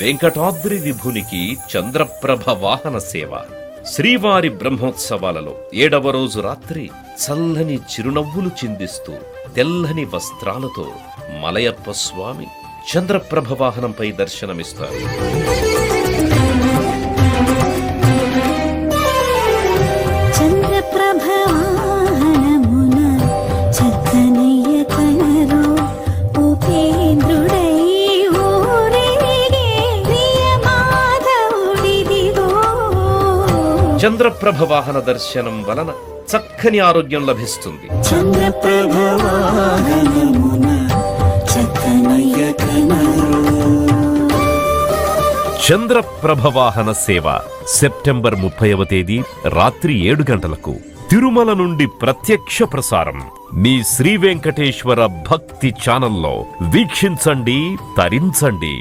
వెంకటాద్రి విభునికి చంద్రప్రభ వాహన సేవ. శ్రీవారి బ్రహ్మోత్సవాలలో 7వ రోజు రాత్రి చల్లని చిరునవ్వులు చిందిస్తూ తెల్లని వస్త్రాలతో మలయప్ప స్వామి చంద్రప్రభ వాహనంపై దర్శనమిస్తారు. చంద్రప్రభ వాహన దర్శనం వలన చక్కని ఆరోగ్యం లభిస్తుంది. చంద్రప్రభ వాహన సేవ సెప్టెంబర్ 30వ తేదీ రాత్రి 7 గంటలకు తిరుమల నుండి ప్రత్యక్ష ప్రసారం మీ శ్రీ వెంకటేశ్వర భక్తి ఛానల్లో వీక్షించండి, తరించండి.